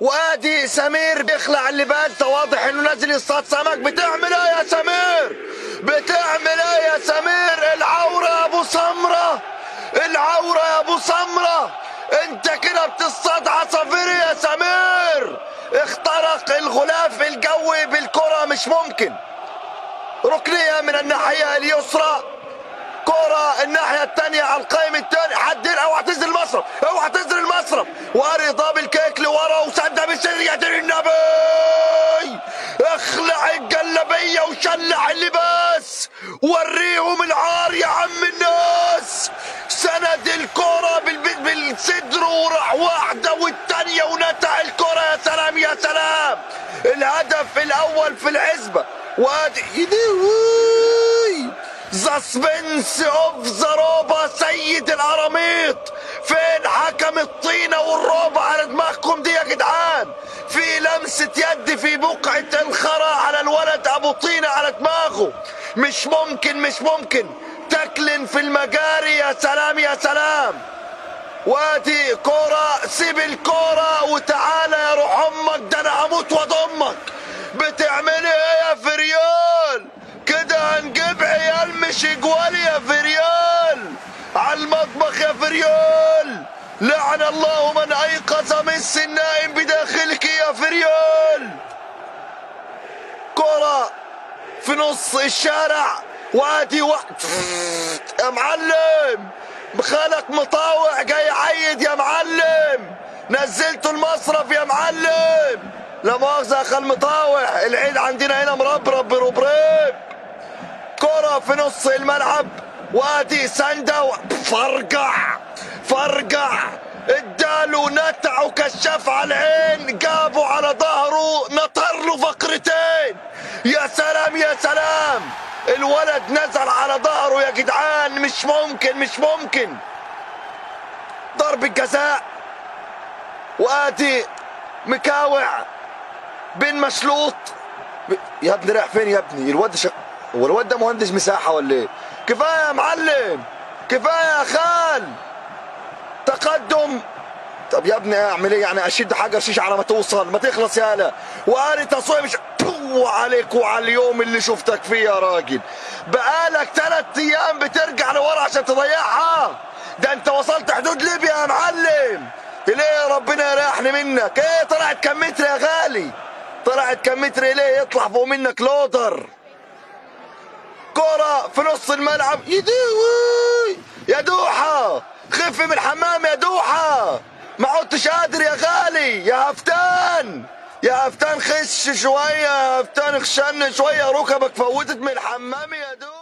وادي سمير بيخلع اللبان، واضح انه نازل يصطاد سمك. بتعمل ايه يا سمير؟ بتعمل ايه يا سمير؟ العورة يا ابو سمرة، العورة يا ابو سمرة، انت كده بتصطاد عصافير يا سمير. اخترق الغلاف الجوي بالكرة، مش ممكن. ركنية من الناحية اليسرى، كرة الناحية الثانية على القائم الثاني. حدين، اوعى تنزل المصرف، اوعى تنزل المصرف. واري بالكيك لورا وسدها بالسرية النبي. اخلع الجلابية وشلع اللباس، وريهم العار يا عم الناس. سند الكرة بالصدر وراح واحدة والثانية ونتع الكرة. يا سلام يا سلام، الهدف الأول في الحسبة. وادي سسبنس اوف ذا روبا، سيد القراميط. فين حكم الطينه والروبا على دماغكم دي يا جدعان؟ في لمسه يد في بقعه الخرا على الولد ابو طينه على دماغه. مش ممكن، مش ممكن. تكلن في المجاري. يا سلام يا سلام. وادي كوره، سيب الكوره وتعالى يا روح امك، ده انا هموت واضمك. بتعمل ايه يا فريال؟ كده هنجيب عيال مش اجوال يا فريال. على المطبخ يا فريال. لعن الله من ايقظ مس النائم بداخلك يا فريال. كرة في نص الشارع، وادي يا معلم. خالك مطاوع جاي يعيد يا معلم. نزلته المصرف يا معلم. لا مؤاخذة يا خال مطاوع، العيد عندنا هنا مربرب بربريب. كرة في نص الملعب، وادي سندة فرقع فرقع، اداله نتع وكشاف على العين، جابه على ظهره نطر له فقرتين. يا سلام يا سلام، الولد نزل على ظهره يا جدعان. مش ممكن، مش ممكن. ضرب الجزاء، وادي مكاوع بن مشلوط. يا ابني رايح فين يا ابني؟ هو الواد ده مهندس مساحه ولا ايه؟ كفايه يا معلم، كفايه يا خال. تقدم. طب يا ابني اعمل ايه يعني؟ اشد حجر شيشه على ما توصل، ما تخلص يالا. وقالي تصوير مش عليك وعلى اليوم اللي شفتك فيه يا راجل. بقالك 3 ايام بترجع لورا عشان تضيعها. ده انت وصلت حدود ليبيا يا معلم. ليه ربنا يريحني منك؟ ايه طلعت كم متر يا غالي؟ طلعت كم متر ليه؟ يطلع فوق منك لودر. كرة في نص الملعب، يدوي يا دوحة، خف من الحمام يا دوحة. ما عدتش قادر يا غالي. يا هفتان، يا هفتان خش شوية، يا هفتان خشن شوية، ركبك فوتت من الحمام يا دوحة.